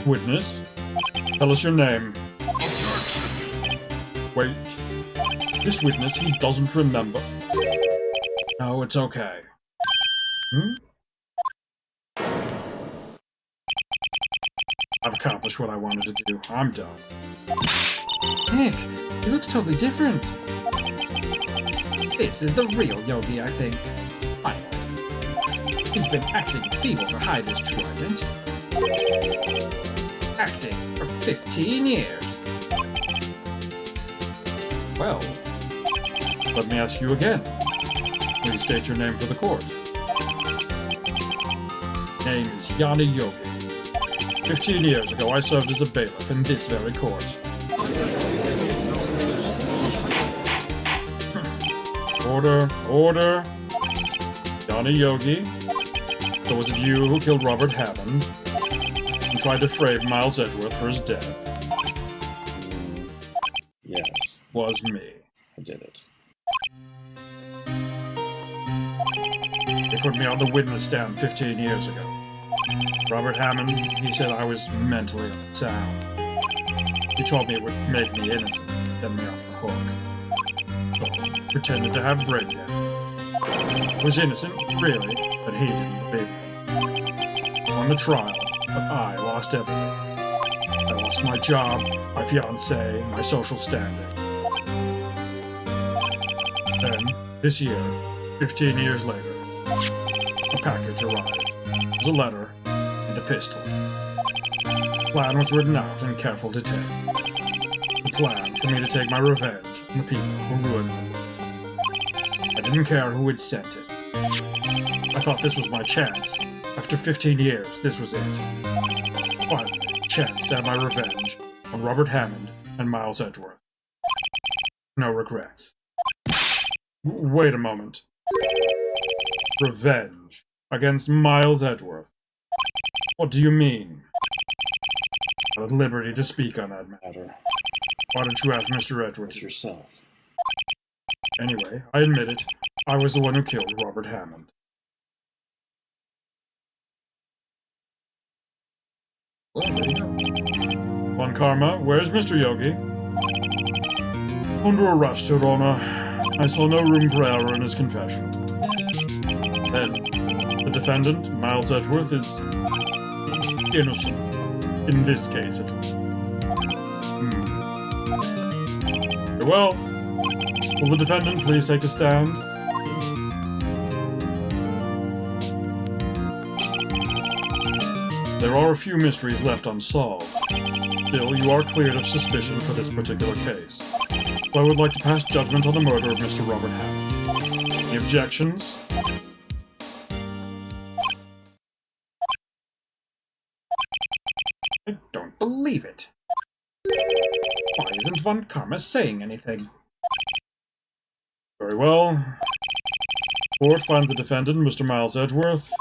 Witness, tell us your name. Objection! Wait. This witness, he doesn't remember. No, it's okay. I've accomplished what I wanted to do. I'm done. Nick, he looks totally different. This is the real Yogi, I think. Finally. He's been acting feeble to hide his true identity. Acting for 15 years. Well, let me ask you again. Please state your name for the court. Name is Yanni Yogi. 15 years ago, I served as a bailiff in this very court. Order, order. Yanni Yogi, so was it you who killed Robert Hammond and tried to frame Miles Edgeworth for his death? Yes, Was me. I did it. They put me on the witness stand 15 years ago. Robert Hammond, he said I was mentally unsound. He told me it would make me innocent, get me off the hook. So I pretended to have brain damage. I was innocent, really, but he didn't believe me. Won the trial, but I lost everything. I lost my job, my fiancée, my social standing. Then, this year, 15 years later, a package arrived. It was a letter and a pistol. The plan was written out in careful detail. The plan for me to take my revenge on the people who ruined me. I didn't care who had sent it. I thought this was my chance. After 15 years, this was it. Finally, a chance to have my revenge on Robert Hammond and Miles Edgeworth. No regrets. Wait a moment. Revenge against Miles Edgeworth. What do you mean? I'm at liberty to speak on that matter. Why don't you ask Mr. Edgeworth With yourself. Anyway, I admit it. I was the one who killed Robert Hammond. Well, there you go. Von Karma, where's Mr. Yogi? Under arrest, Your Honor. I saw no room for error in his confession. Then, the defendant, Miles Edgeworth, is innocent. In this case, at least. Very well. Will the defendant please take a stand? There are a few mysteries left unsolved. Still, you are cleared of suspicion for this particular case. So I would like to pass judgment on the murder of Mr. Robert Hammond. Any objections? I don't believe it. Why isn't Von Karma saying anything? Very well. Court finds the defendant, Mr. Miles Edgeworth,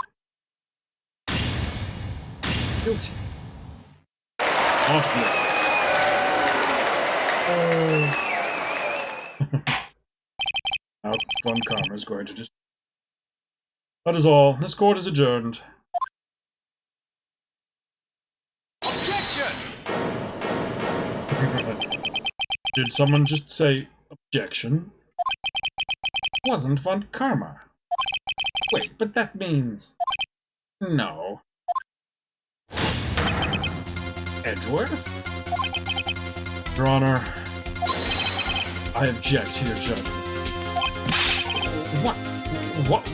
Guilty. not guilty. Now, Von Karma is going to just... That is all. This court is adjourned. Objection! Did someone just say objection? Wasn't Von Karma. Wait, but that means... No. Edgeworth? Your Honor, I object to your judgment. What? What?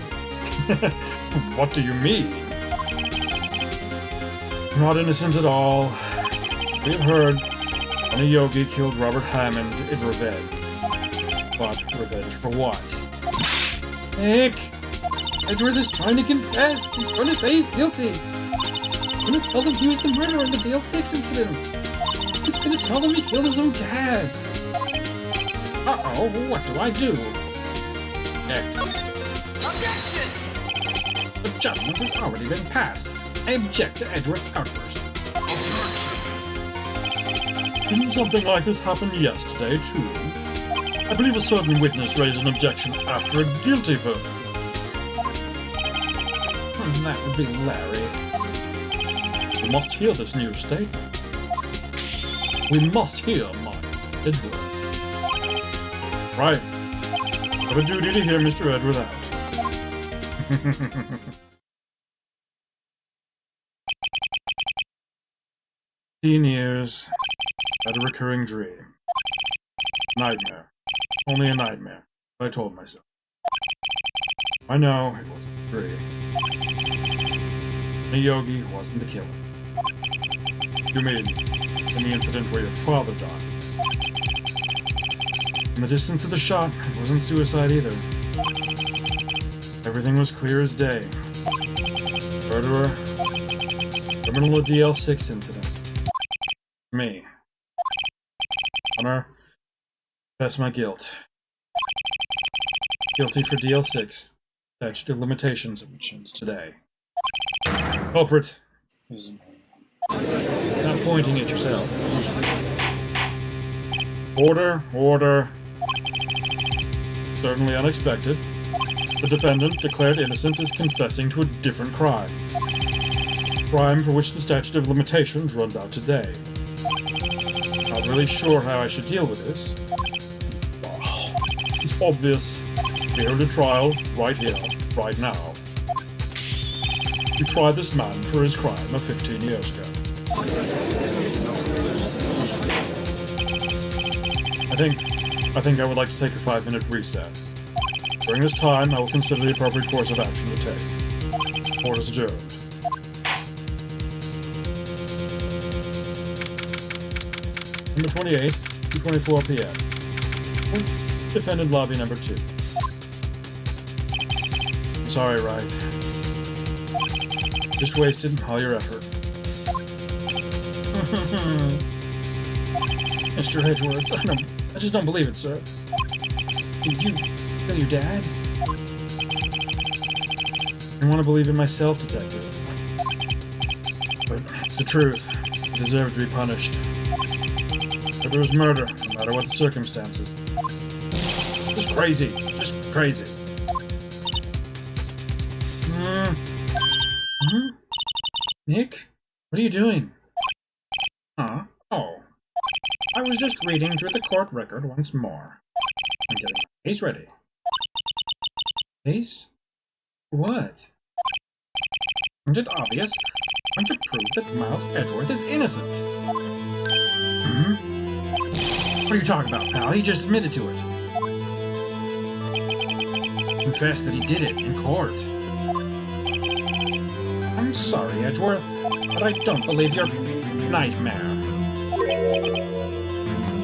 What do you mean? You're not innocent at all. We have heard Yanni Yogi killed Robert Hammond in revenge. But revenge for what? Nick! Edgeworth is trying to confess. He's going to say he's guilty. He's going to tell them he was the murderer in the Dale 6 incident. He's going to tell them he killed his own dad. Uh-oh, what do I do? Objection! The judgment has already been passed. I object to Edgeworth's outburst. Objection! Didn't something like this happen yesterday, too? I believe a certain witness raised an objection after a guilty verdict. That would be Larry. We must hear this new statement. We must hear my Edward. Right. Have a duty to hear Mr. Edward out. 15 years. Had a recurring dream. Nightmare. Only a nightmare, I told myself. I know, it wasn't a dream. The yogi wasn't the killer. You mean, in the incident where your father died? In the distance of the shot, it wasn't suicide either. Everything was clear as day. Murderer. Criminal of DL6 incident. Me. Honor. Confess my guilt. Guilty for DL6. Statute of limitations of which ends today. Culprit. Is me. Not pointing at yourself. Order, order. Certainly unexpected. The defendant, declared innocent, is confessing to a different crime. Crime for which the statute of limitations runs out today. Not really sure how I should deal with this. It's obvious. We hold a trial right here, right now. We tried this man for his crime of 15 years ago. I think I would like to take a 5-minute reset. During this time, I will consider the appropriate course of action to take. Court is adjourned. Number 28, 2:24 p.m. Defendant lobby number 2. Sorry, Wright. Just wasted all your effort. Mr. Edwards, I just don't believe it, sir. Did you kill your dad? I want to believe in myself, detective. But it's the truth. I deserve to be punished. But there was murder, no matter what the circumstances. Just crazy. Just crazy. Nick? What are you doing? Huh? Oh. I was just reading through the court record once more. I'm getting my case ready. Case? What? Isn't it obvious? I'm going to prove that Miles Edgeworth is innocent. What are you talking about, pal? He just admitted to it. Confessed that he did it in court. I'm sorry, Edgeworth, but I don't believe your nightmare.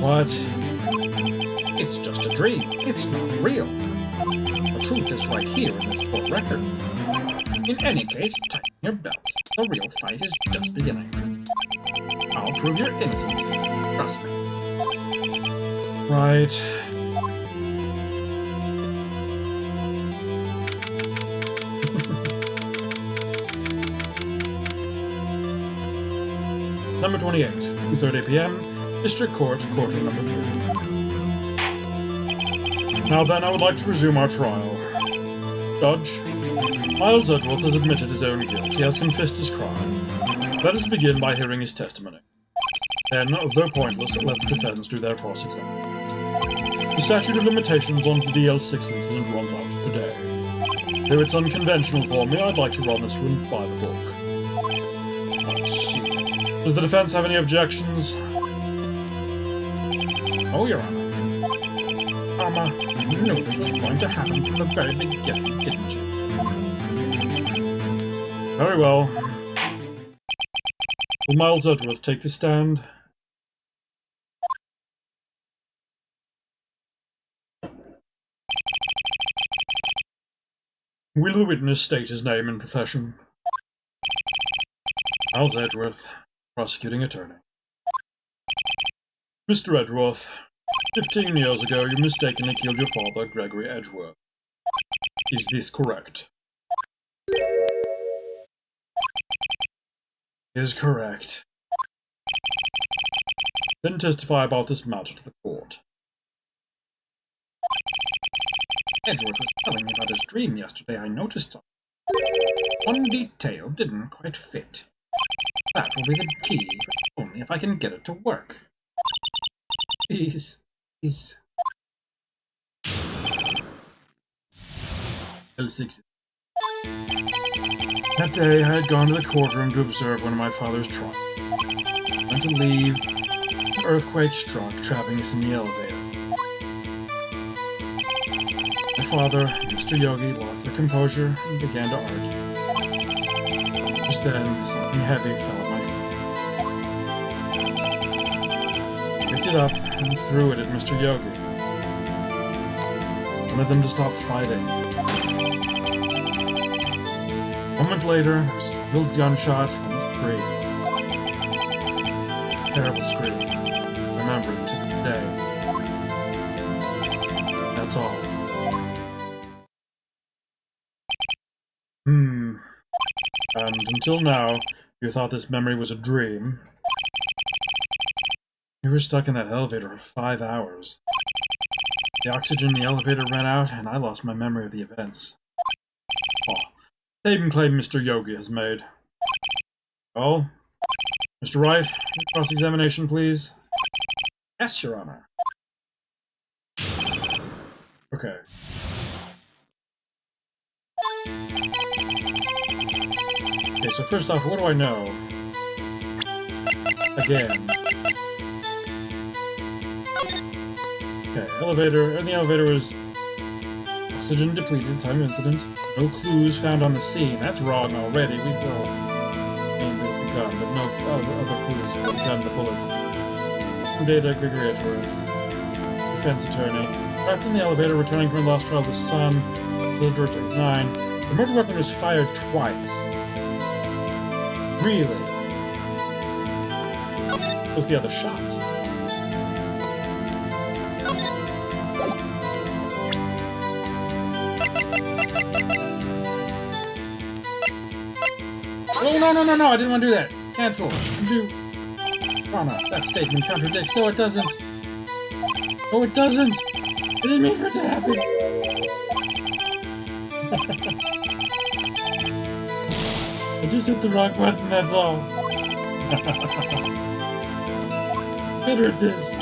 What? It's just a dream. It's not real. The truth is right here in this court record. In any case, tighten your belts. The real fight is just beginning. I'll prove you're innocent. Trust me. Right. Number 28, 2:30 p.m., District Court, courtroom number 3. Now then, I would like to resume our trial. Judge, Miles Edgeworth has admitted his own guilt. He has confessed his crime. Let us begin by hearing his testimony. Then, though pointless, let the defense do their cross-examination. The statute of limitations on the DL6 incident runs out today. Though it's unconventional for me, I'd like to run this one by the book. Does the defense have any objections? Oh, Your Honor. You knew this was going to happen from the very beginning, didn't you? Very well. Will Miles Edgeworth take the stand? Will the witness state his name and profession? Miles Edgeworth, prosecuting attorney. Mr. Edgeworth, 15 years ago you mistakenly killed your father, Gregory Edgeworth. Is this correct? Is correct. Then testify about this matter to the court. Edgeworth was telling me about his dream yesterday. I noticed something. One detail didn't quite fit. That will be the key, but only if I can get it to work. Please. Please. L6. That day, I had gone to the courtroom to observe one of my father's trials. I went to leave. An earthquake struck, trapping us in the elevator. My father and Mr. Yogi lost their composure and began to argue. Just then, something heavy fell at my feet. I picked it up and threw it at Mr. Yogi. I wanted them to stop fighting. A moment later, there was a single gunshot and was free. Terrible scream. I remember it to this day. That's all. And until now, you thought this memory was a dream. We were stuck in that elevator for 5 hours. The oxygen in the elevator ran out, and I lost my memory of the events. Oh, same claim Mr. Yogi has made. Well, Mr. Wright, cross-examination, please. Yes, Your Honor. Okay. Okay, so first off, what do I know? Again. Okay, elevator, and the elevator was oxygen depleted, time of incident. No clues found on the scene. That's wrong already. We know. And there's the gun, but no other clues. The gun, the bullet. Data, Gregory Edgeworth. Defense attorney. Trapped in the elevator, returning from a lost trial of the Sun. Village 9. The murder weapon was fired twice. Really? What was the other shot? Oh, no, I didn't want to do that. Cancel. Undo. Rana, that statement contradicts. No, it doesn't. No, it doesn't. I didn't mean for it to happen. I just hit the wrong button, that's all. Better at this.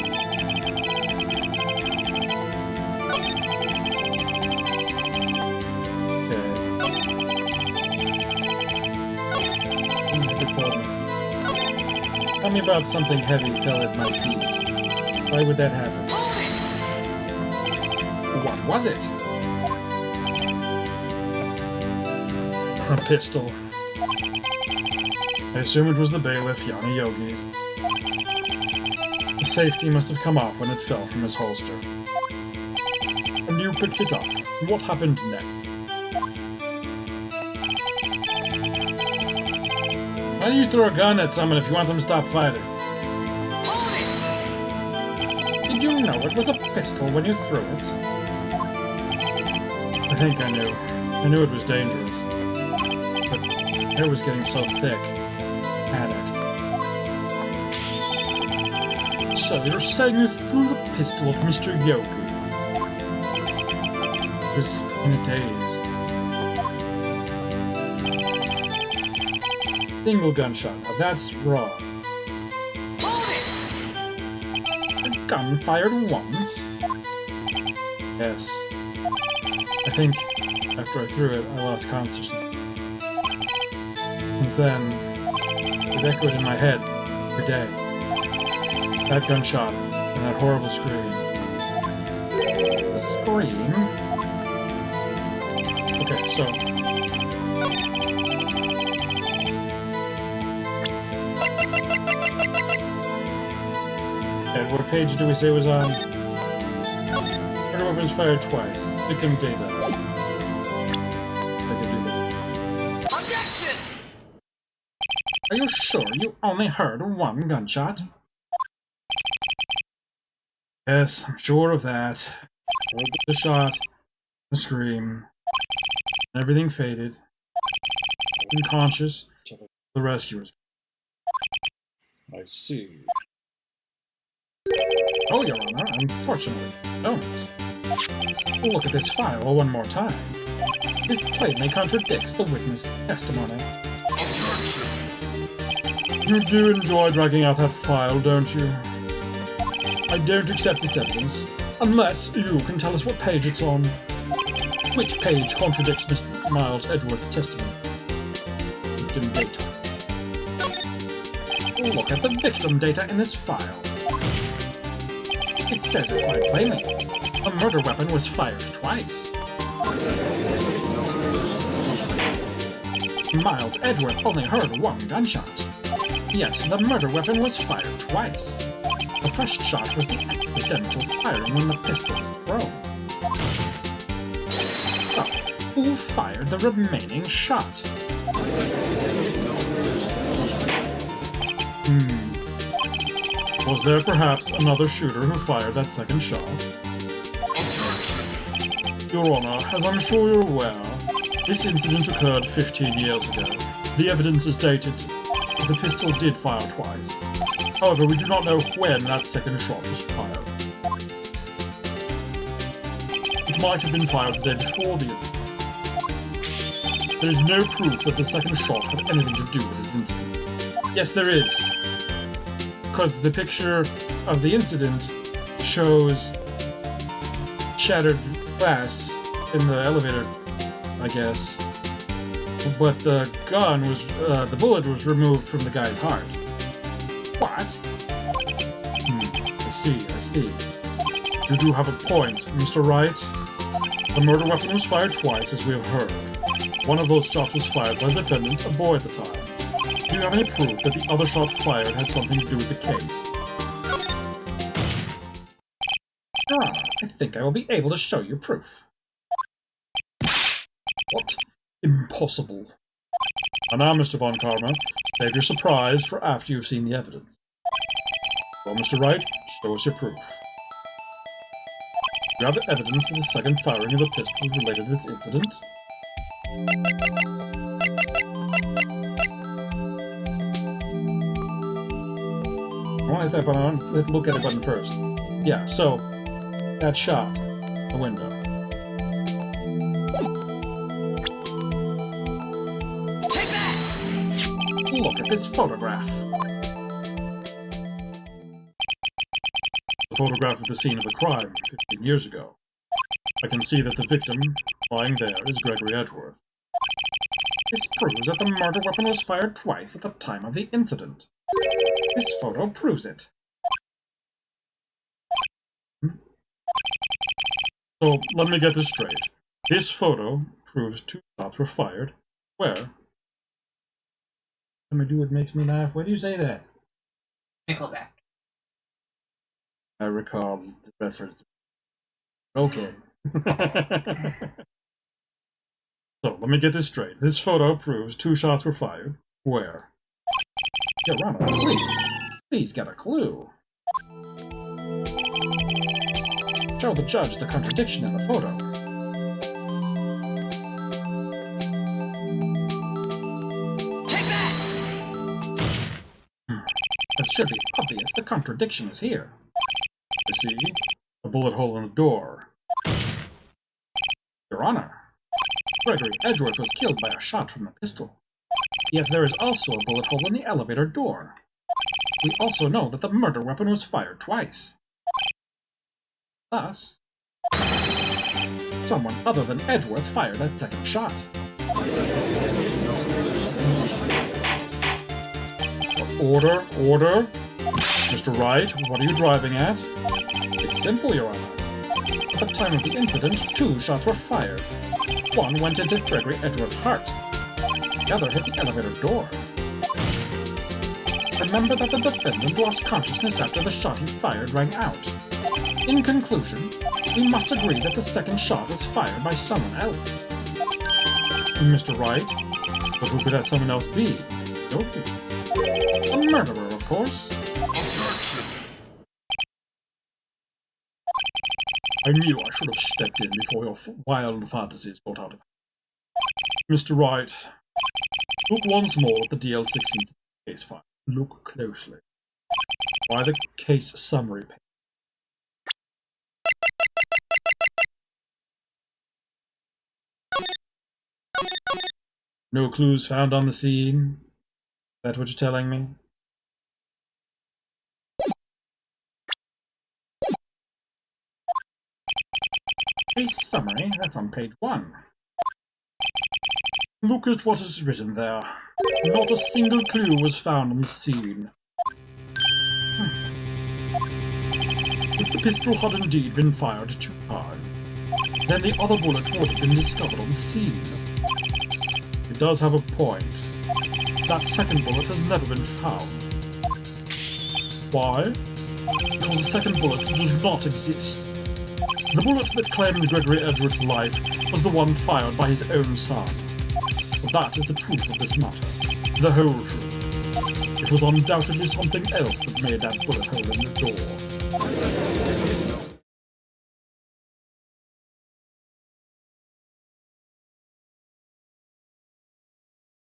Tell me about something heavy fell at my feet. Why would that happen? What was it? A pistol. I assume it was the bailiff, Yanni Yogi's. The safety must have come off when it fell from his holster. And you picked it up. What happened next? Why do you throw a gun at someone if you want them to stop fighting? Did you know it was a pistol when you threw it? I think I knew. I knew it was dangerous. But the hair was getting so thick. Panicked. So you're saying you threw the pistol at Mr. Yogi? I was in a daze. Single gunshot. Now that's wrong. A gun fired once? Yes. I think after I threw it, I lost consciousness. Since then, it echoed in my head every day. That gunshot and that horrible scream. A scream? Okay, so... Okay, what page do we say was on? Murder weapons fired twice. Victim data. I can do that. Objection! Are you sure you only heard one gunshot? Yes, I'm sure of that. I heard the shot, the scream, and everything faded. Unconscious. The rescuers. I see. Oh, Your Honor, unfortunately, don't. Look at this file one more time. This plainly contradicts the witness testimony. Objection! You do enjoy dragging out that file, don't you? I don't accept this evidence, unless you can tell us what page it's on. Which page contradicts Mr. Miles Edgeworth's testimony? Victim data. Look at the victim data in this file. It says it quite plainly. A murder weapon was fired twice. Miles Edgeworth only heard one gunshot. Yet the murder weapon was fired twice. The first shot was the accidental firing when the pistol was thrown. So, who fired the remaining shot? Was there perhaps another shooter who fired that second shot? Your Honor, as I'm sure you're aware, this incident occurred 15 years ago. The evidence is dated. The pistol did fire twice. However, we do not know when that second shot was fired. It might have been fired the day before the incident. There is no proof that the second shot had anything to do with this incident. Yes, there is. Because the picture of the incident shows shattered glass in the elevator, I guess. But the gun was, the bullet was removed from the guy's heart. What? I see. You do have a point, Mr. Wright. The murder weapon was fired twice, as we have heard. One of those shots was fired by the defendant, a boy at the time. Do you have any proof that the other shot fired had something to do with the case? I think I will be able to show you proof. What? Impossible. And now, Mr. Von Karma, save your surprise for after you've seen the evidence. Well, Mr. Wright, show us your proof. Do you have evidence that the second firing of the pistol is related to this incident? Let's look at it button first. Yeah, so that shot, the window. Take that! Look at this photograph. The photograph of the scene of the crime 15 years ago. I can see that the victim lying there is Gregory Edgeworth. This proves that the murder weapon was fired twice at the time of the incident. This photo proves it. So, let me get this straight. This photo proves 2 shots were fired. Where? Let me do what makes me laugh. Where do you say that? Nickelback. I recall the reference. Okay. So, let me get this straight. This photo proves 2 shots were fired. Where? Your Honor, please get a clue. Show the judge the contradiction in the photo. Take that! It should be obvious the contradiction is here. You see, a bullet hole in the door. Your Honor, Gregory Edgeworth was killed by a shot from the pistol. Yet there is also a bullet hole in the elevator door. We also know that the murder weapon was fired twice. Thus, someone other than Edgeworth fired that second shot. Order, order. Mr. Wright, what are you driving at? It's simple, Your Honor. At the time of the incident, 2 shots were fired. One went into Gregory Edgeworth's heart. The other hit the elevator door. Remember that the defendant lost consciousness after the shot he fired rang out. In conclusion, we must agree that the second shot was fired by someone else. Mr. Wright, but who could that someone else be? Don't be. A murderer, of course. Objection! I knew I should have stepped in before your wild fantasies got out of hand. Mr. Wright, look once more at the DL6 case file. Look closely. Why the case summary page? No clues found on the scene? Is that what you're telling me? Case summary, that's on page 1. Look at what is written there. Not a single clue was found on the scene. If the pistol had indeed been fired 2 times, then the other bullet would have been discovered on the scene. It does have a point. That second bullet has never been found. Why? Because the second bullet does not exist. The bullet that claimed Gregory Edwards' life was the one fired by his own son. That is the truth of this matter. The whole truth. It was undoubtedly something else that made that bullet hole in the door.